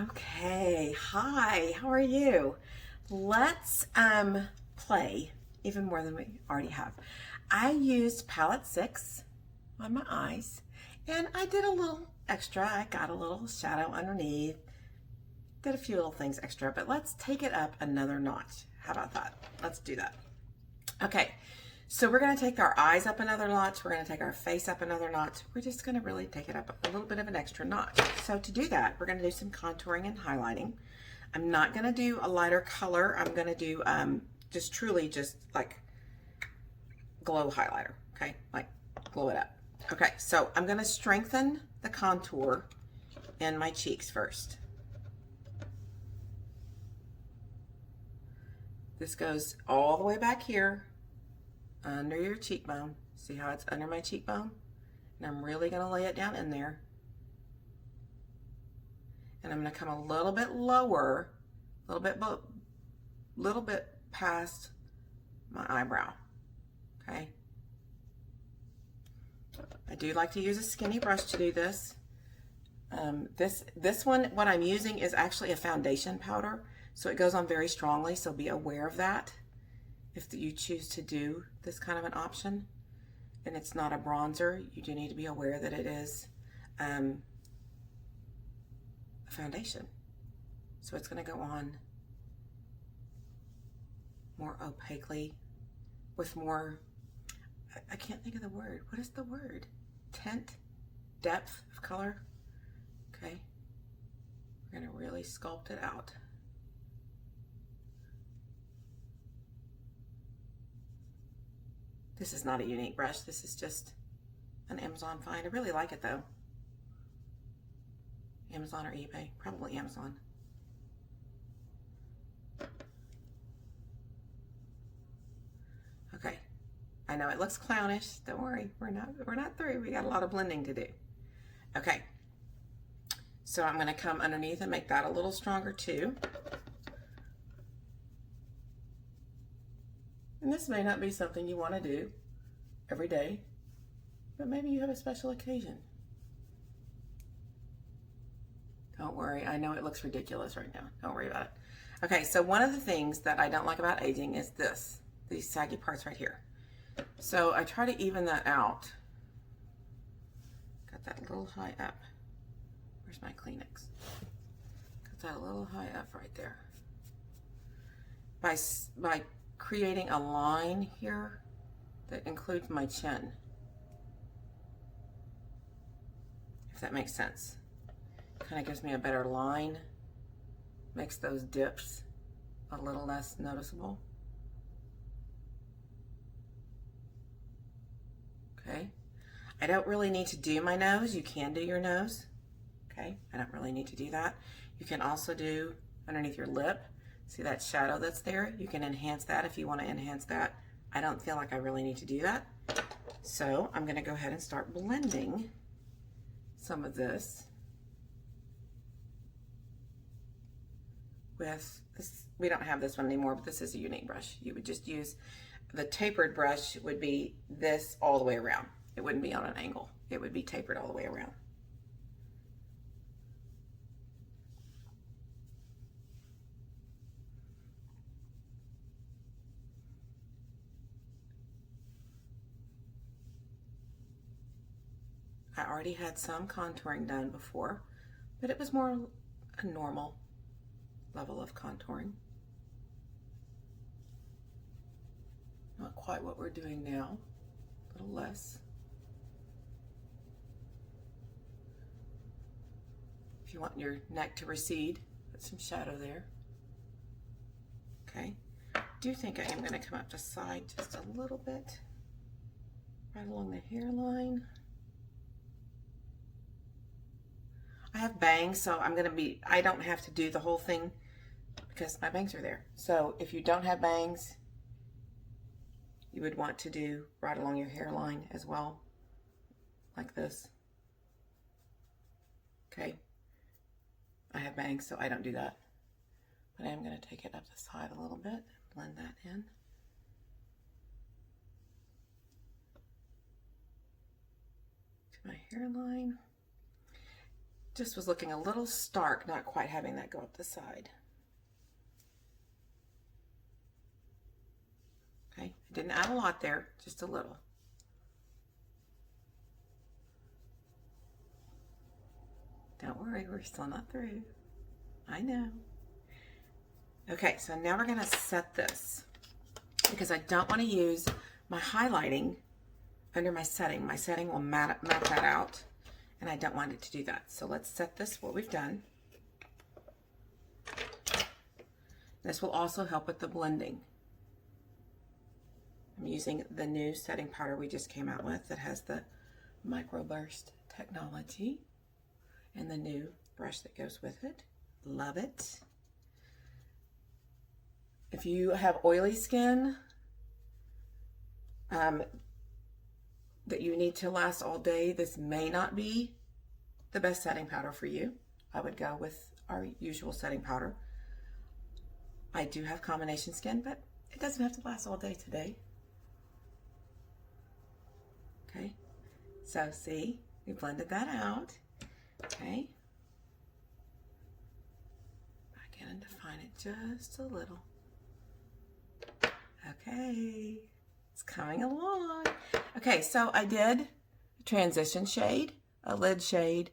Okay, hi, how are you? Let's play even more than we already have. I used palette 6 on my eyes and I did a little extra. I got a little shadow underneath, did a few little things extra, but let's take it up another notch. How about that? Let's do that. Okay, so we're going to take our eyes up another notch. We're going to take our face up another notch. We're just going to really take it up a little bit of an extra notch. So to do that, we're going to do some contouring and highlighting. I'm not going to do a lighter color. I'm going to do just truly just like glow highlighter, okay? Like glow it up. Okay, so I'm going to strengthen the contour in my cheeks first. This goes all the way back here under your cheekbone. See how it's under my cheekbone? And I'm really going to lay it down in there. And I'm going to come a little bit lower, a little bit past my eyebrow. Okay. I do like to use a skinny brush to do this. This one, what I'm using is actually a foundation powder, so it goes on very strongly, so be aware of that if you choose to do this kind of an option. And it's not a bronzer, you do need to be aware that it is a foundation. So it's going to go on more opaquely with more, I can't think of the word. What is the word? Tint? Depth of color? Okay. We're going to really sculpt it out. This is not a unique brush. This is just an Amazon find. I really like it though. Amazon or eBay? Probably Amazon. Okay. I know it looks clownish. Don't worry. We're not through. We got a lot of blending to do. Okay. So I'm going to come underneath and make that a little stronger too. And this may not be something you want to do every day, but maybe you have a special occasion. Don't worry, I know it looks ridiculous right now. Don't worry about it. Okay, so one of the things that I don't like about aging is these saggy parts right here. So I try to even that out. Got that a little high up. Where's my Kleenex? Got that a little high up right there. By creating a line here that includes my chin, if that makes sense. Kind of gives me a better line, makes those dips a little less noticeable. Okay, I don't really need to do my nose. You can do your nose. Okay, I don't really need to do that. You can also do underneath your lip. See that shadow that's there? You can enhance that if you want to enhance that. I don't feel like I really need to do that. So I'm going to go ahead and start blending some of this with this. We don't have this one anymore, but this is a unique brush. You would just use the tapered brush, would be this all the way around. It wouldn't be on an angle. It would be tapered all the way around. I already had some contouring done before, but it was more a normal level of contouring. Not quite what we're doing now, a little less. If you want your neck to recede, put some shadow there. Okay, I do think I am going to come up the side just a little bit, right along the hairline. I have bangs, so I don't have to do the whole thing because my bangs are there. So if you don't have bangs, you would want to do right along your hairline as well, like this. Okay. I have bangs, so I don't do that. But I am going to take it up the side a little bit, blend that in. To my hairline. Just was looking a little stark, not quite having that go up the side. Okay, I didn't add a lot there, just a little. Don't worry, we're still not through. I know. Okay, so now we're gonna set this because I don't want to use my highlighting under my setting. My setting will map that out, and I don't want it to do that. So let's set this, what we've done. This will also help with the blending. I'm using the new setting powder we just came out with that has the microburst technology and the new brush that goes with it. Love it. If you have oily skin that you need to last all day, this may not be the best setting powder for you. I would go with our usual setting powder. I do have combination skin, but it doesn't have to last all day today. Okay, so see, we blended that out. Okay, back in and define it just a little. Okay, it's coming along. Okay, so I did a transition shade, a lid shade,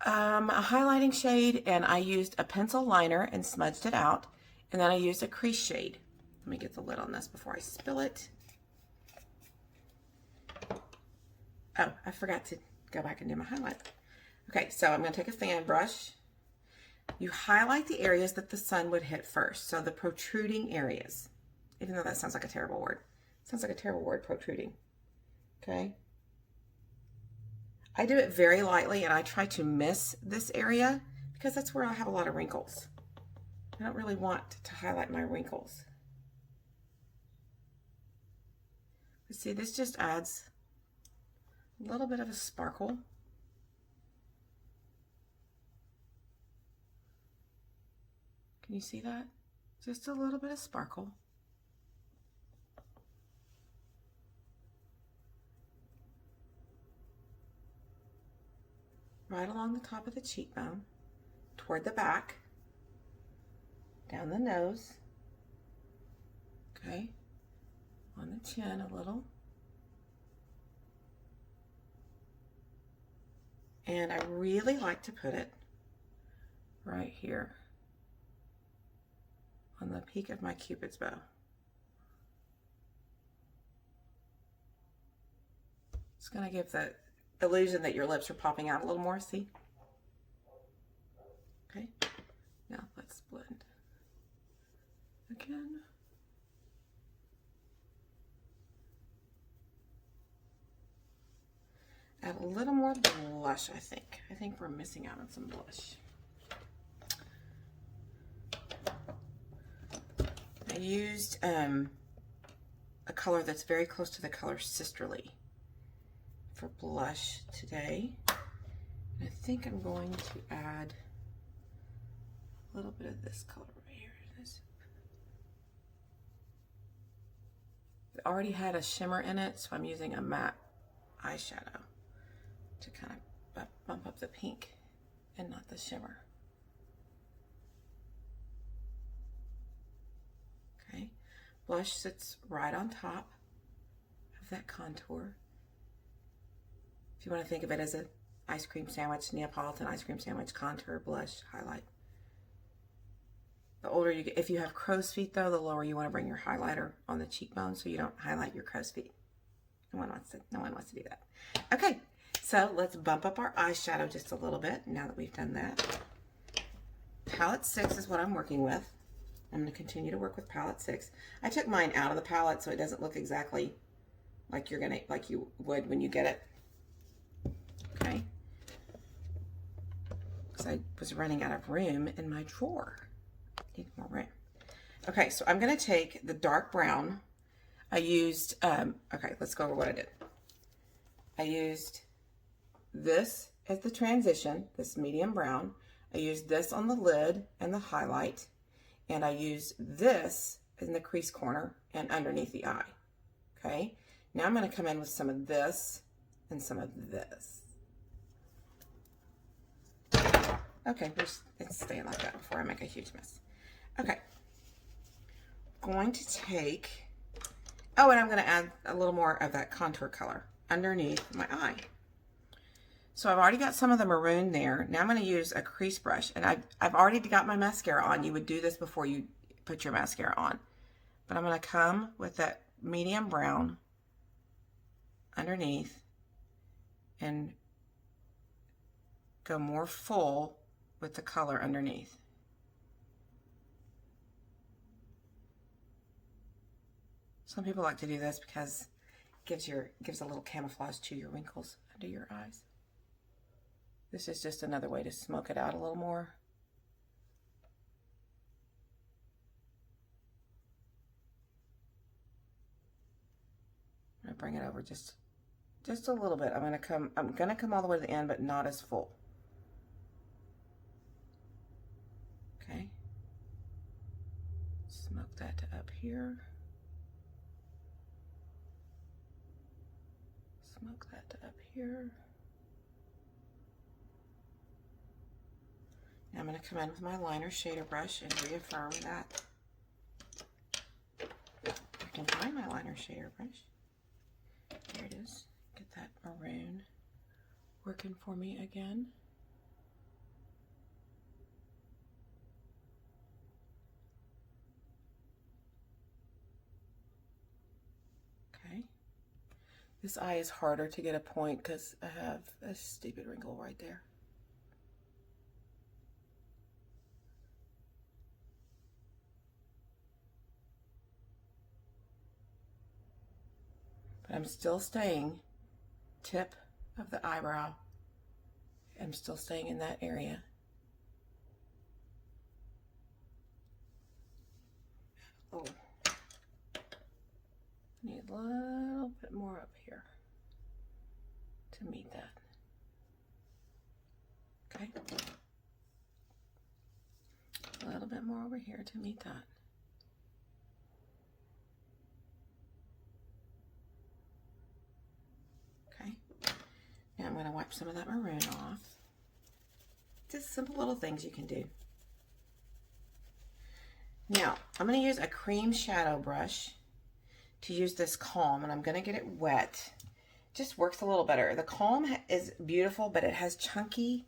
a highlighting shade, and I used a pencil liner and smudged it out, and then I used a crease shade. Let me get the lid on this before I spill it. Oh, I forgot to go back and do my highlight. Okay, so I'm going to take a fan brush. You highlight the areas that the sun would hit first, so the protruding areas. Even though that sounds like a terrible word. It sounds like a terrible word, protruding. Okay? I do it very lightly, and I try to miss this area because that's where I have a lot of wrinkles. I don't really want to highlight my wrinkles. But see, this just adds a little bit of a sparkle. Can you see that? Just a little bit of sparkle. Right along the top of the cheekbone, toward the back, down the nose, okay, on the chin a little. And I really like to put it right here on the peak of my Cupid's bow. It's going to give the illusion that your lips are popping out a little more, see? Okay, now let's blend again. Add a little more blush, I think. I think we're missing out on some blush. I used a color that's very close to the color Sisterly for blush today. And I think I'm going to add a little bit of this color right here. It already had a shimmer in it, so I'm using a matte eyeshadow to kind of bump up the pink and not the shimmer. Okay, blush sits right on top of that contour. If you want to think of it as an ice cream sandwich, Neapolitan ice cream sandwich, contour, blush, highlight. The older you get, if you have crow's feet though, the lower you want to bring your highlighter on the cheekbone so you don't highlight your crow's feet. No one wants to do that. Okay, so let's bump up our eyeshadow just a little bit now that we've done that. Palette 6 is what I'm working with. I'm going to continue to work with palette 6. I took mine out of the palette so it doesn't look exactly like you would when you get it. Okay, because I was running out of room in my drawer. Need more room. Okay, so I'm going to take the dark brown. I used, okay, let's go over what I did. I used this as the transition, this medium brown. I used this on the lid and the highlight. And I used this in the crease corner and underneath the eye. Okay, now I'm going to come in with some of this and some of this. Okay, it's staying like that before I make a huge mess. Okay. Going to take, oh, and I'm going to add a little more of that contour color underneath my eye. So I've already got some of the maroon there. Now I'm going to use a crease brush, and I've already got my mascara on. You would do this before you put your mascara on. But I'm going to come with that medium brown underneath and go more full with the color underneath. Some people like to do this because it gives a little camouflage to your wrinkles under your eyes. This is just another way to smoke it out a little more. I'm gonna bring it over just a little bit. I'm gonna come all the way to the end, but not as full. Okay. Smoke that to up here. Smoke that to up here. Now I'm going to come in with my liner shader brush and reaffirm that. I can find my liner shader brush. There it is. Get that maroon working for me again. Okay. This eye is harder to get a point because I have a stupid wrinkle right there. But I'm still staying tip of the eyebrow. I'm still staying in that area. Oh, need a little bit more up here to meet that. Okay. A little bit more over here to meet that. Okay. Now I'm going to wipe some of that maroon off. Just simple little things you can do. Now, I'm going to use a cream shadow brush to use this calm, and I'm going to get it wet. Just works a little better. The calm is beautiful, but it has chunky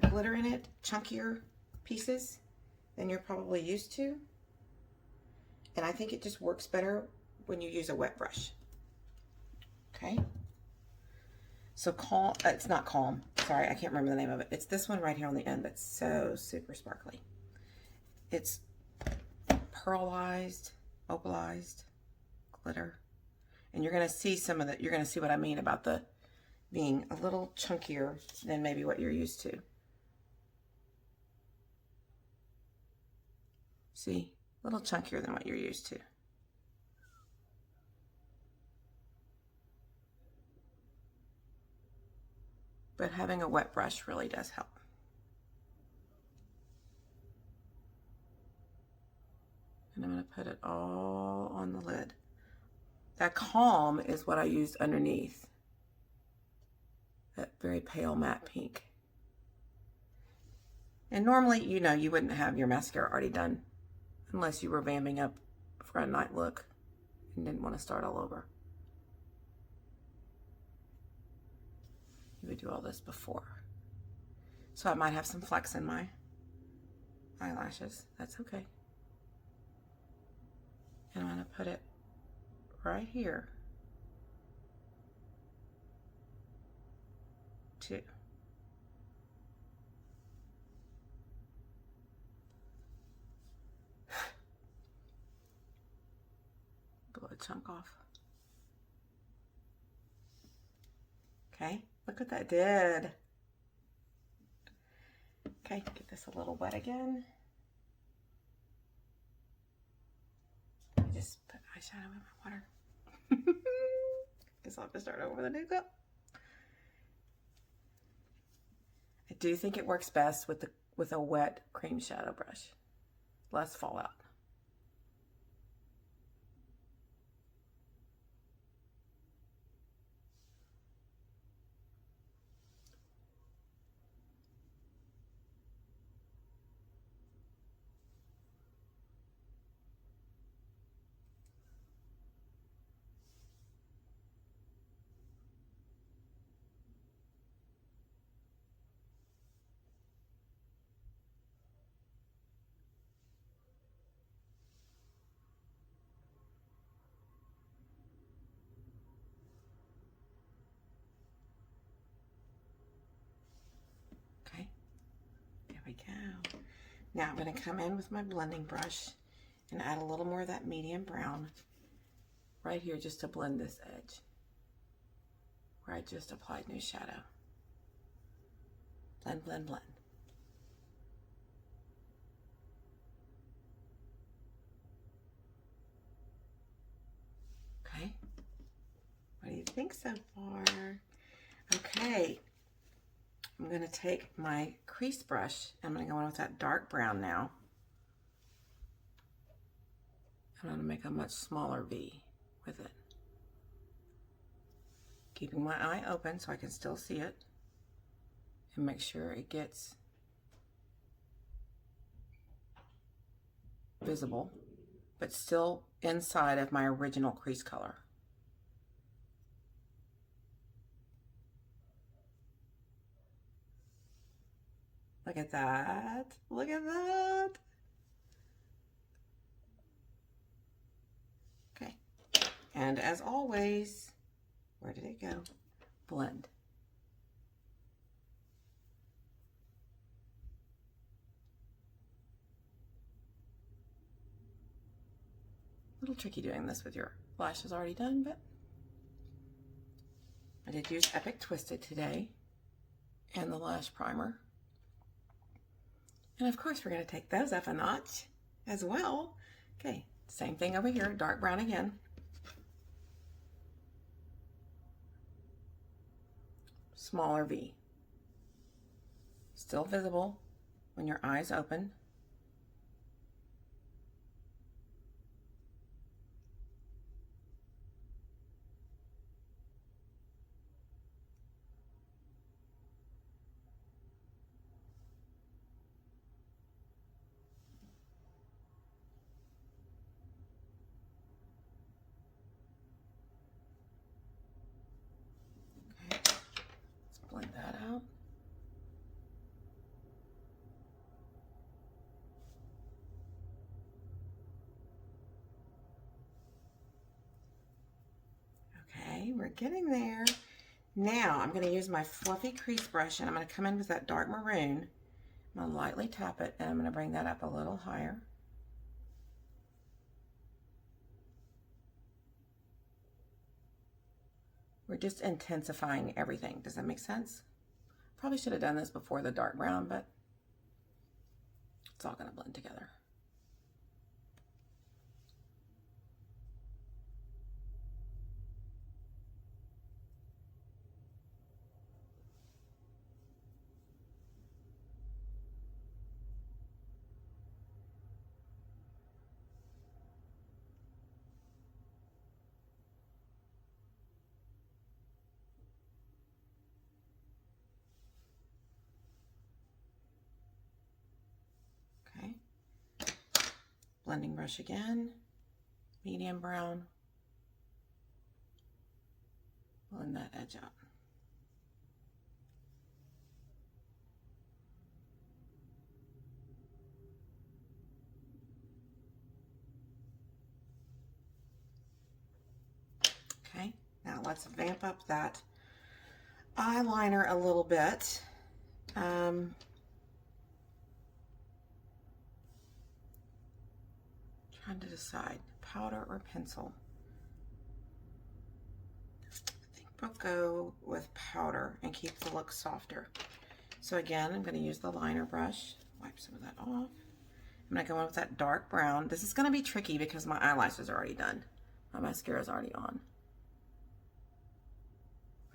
glitter in it, chunkier pieces than you're probably used to. And I think it just works better when you use a wet brush. Okay. So calm, it's not calm. Sorry, I can't remember the name of it. It's this one right here on the end that's so super sparkly. It's pearlized, opalized glitter. And you're going to see some of that. You're going to see what I mean about the being a little chunkier than maybe what you're used to. See? A little chunkier than what you're used to. But having a wet brush really does help. And I'm going to put it all on the lid. That calm is what I used underneath. That very pale matte pink. And normally, you know, you wouldn't have your mascara already done unless you were vamping up for a night look and didn't want to start all over. You would do all this before. So I might have some flecks in my eyelashes. That's okay. And I'm going to put it right here too. Blow a chunk off. Okay, look what that did. Okay, get this a little wet again. I just put eyeshadow in my water. Guess I'll have to start over with a new cup. I do think it works best with a wet cream shadow brush. Less fallout. go. Now I'm going to come in with my blending brush and add a little more of that medium brown right here just to blend this edge where I just applied new shadow. Blend, blend, blend. Okay. What do you think so far? Okay. I'm going to take my crease brush. I'm going to go in with that dark brown now. I'm going to make a much smaller V with it. Keeping my eye open so I can still see it. And make sure it gets visible, but still inside of my original crease color. Look at that. Look at that. Okay. And as always, where did it go? Blend. A little tricky doing this with your lashes already done, but I did use Epic Twisted today and the lash primer. And of course, we're going to take those up a notch as well. Okay, same thing over here, dark brown again. Smaller V. Still visible when your eyes open. Blend that out. Okay, we're getting there. Now I'm going to use my fluffy crease brush and I'm going to come in with that dark maroon. I'm going to lightly tap it and I'm going to bring that up a little higher. We're just intensifying everything. Does that make sense? Probably should have done this before the dark brown, but it's all going to blend together. Okay. Blending brush again, medium brown. Blend that edge out. Okay, now let's vamp up that eyeliner a little bit. Trying to decide, powder or pencil. I think we'll go with powder and keep the look softer. So again, I'm going to use the liner brush, wipe some of that off. I'm going to go in with that dark brown. This is going to be tricky because my eyelashes are already done. My mascara is already on.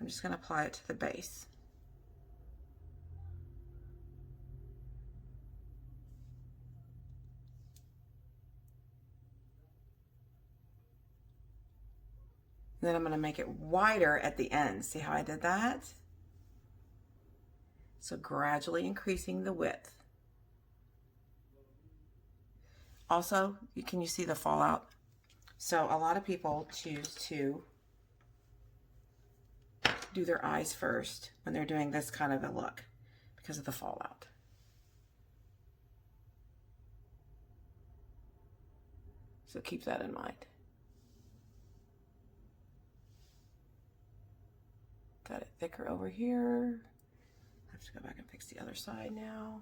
I'm just going to apply it to the base. And then I'm going to make it wider at the end. See how I did that? So gradually increasing the width. Also, can you see the fallout? So a lot of people choose to do their eyes first when they're doing this kind of a look because of the fallout. So keep that in mind. Got it thicker over here. I have to go back and fix the other side now.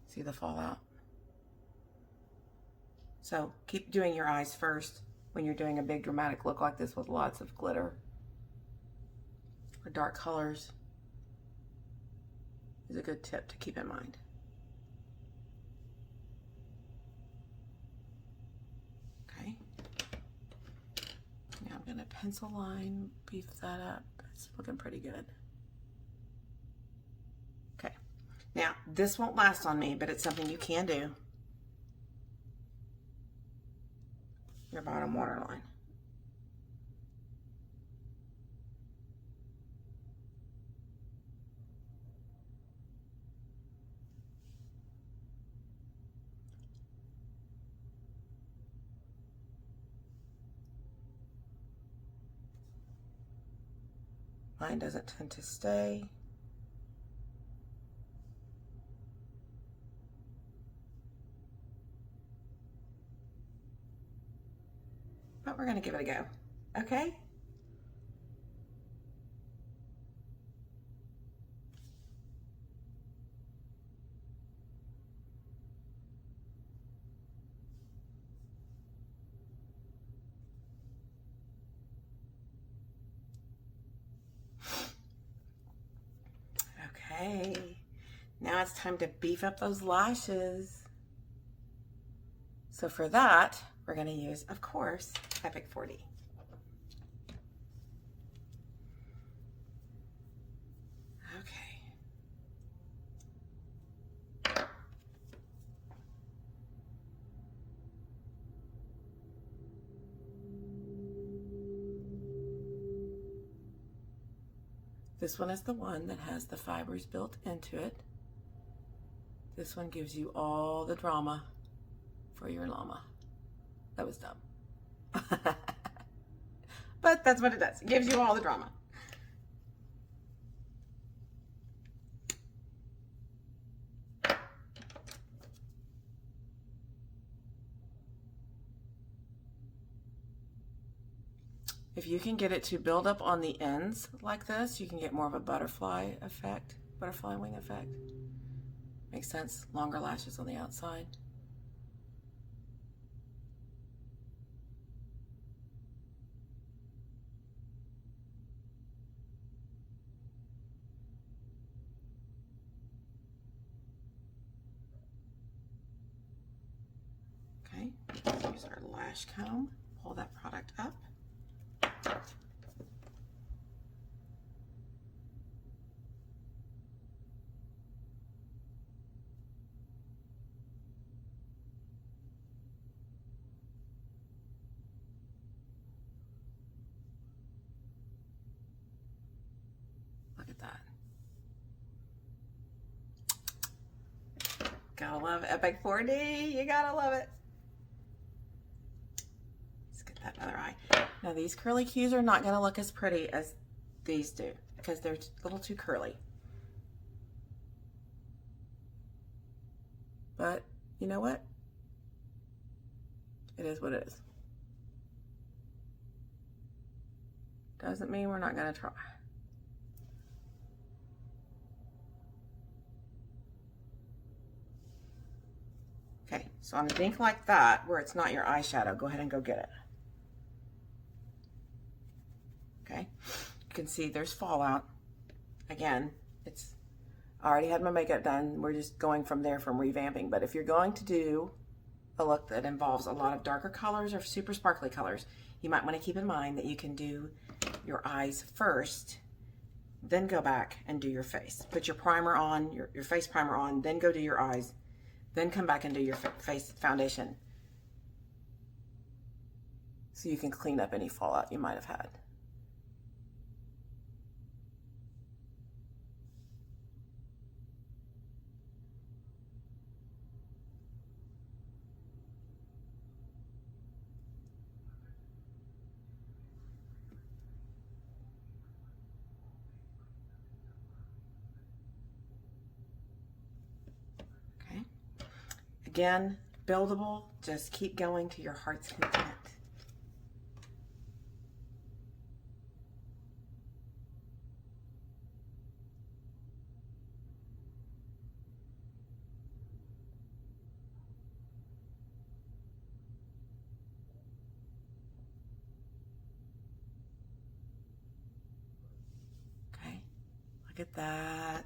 See the fallout? So keep doing your eyes first when you're doing a big dramatic look like this with lots of glitter or dark colors. Is a good tip to keep in mind. Okay. Now I'm going to pencil line, beef that up. It's looking pretty good. Okay. Now, this won't last on me, but it's something you can do. Your bottom waterline. Mine doesn't tend to stay. But we're going to give it a go. Okay? Okay. Now it's time to beef up those lashes. So for that, we're going to use, of course, Epic 40. Okay. This one is the one that has the fibers built into it. This one gives you all the drama for your llama. That was dumb. But that's what it does. It gives you all the drama. If you can get it to build up on the ends like this, you can get more of a butterfly effect, butterfly wing effect. Makes sense? Longer lashes on the outside. Okay, use our lash comb, pull that product up. Look at that. Gotta love Epic 4D. You gotta love it. Let's get that other eye. Now these curly cues are not gonna look as pretty as these do because they're a little too curly. But you know what? It is what it is. Doesn't mean we're not gonna try. Okay, so on a dink like that, where it's not your eyeshadow, go ahead and go get it. Okay, you can see there's fallout. Again, I already had my makeup done. We're just going from there from revamping. But if you're going to do a look that involves a lot of darker colors or super sparkly colors, you might want to keep in mind that you can do your eyes first, then go back and do your face. Put your primer on, your face primer on, then go do your eyes, then come back and do your face foundation. So you can clean up any fallout you might have had. Again, buildable, just keep going to your heart's content. Look at that.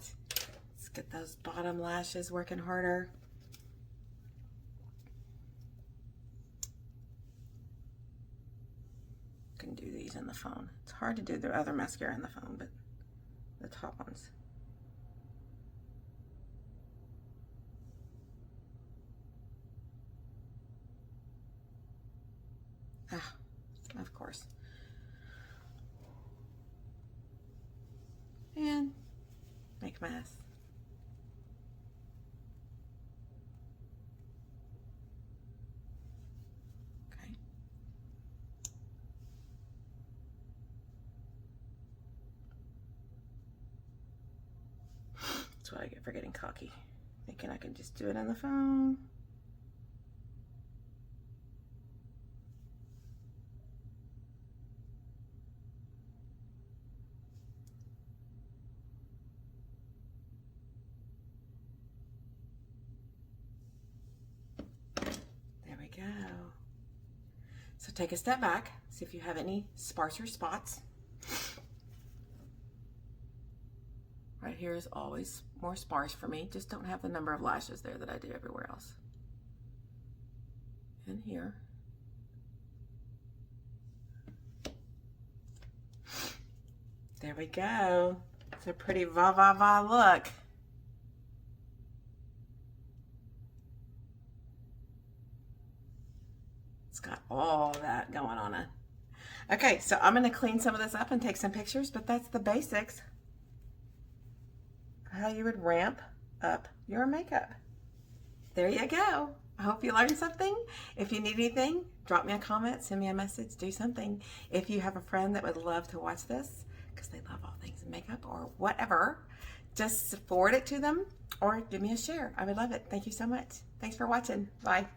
Let's get those bottom lashes working harder. Can do these in the phone. It's hard to do the other mascara in the phone, but the top ones. Ah, of course. And make a mess. Okay. That's what I get for getting cocky. Thinking I can just do it on the phone. There we go. So take a step back, see if you have any sparser spots. Right here is always more sparse for me. Just don't have the number of lashes there that I do everywhere else. And here. There we go. It's a pretty va-va-va look. It's got all that going on it. Okay, so I'm gonna clean some of this up and take some pictures, but that's the basics. How you would ramp up your makeup. There you go. I hope you learned something. If you need anything, drop me a comment, send me a message, do something. If you have a friend that would love to watch this, because they love all things in makeup or whatever, just forward it to them or give me a share. I would love it. Thank you so much. Thanks for watching. Bye.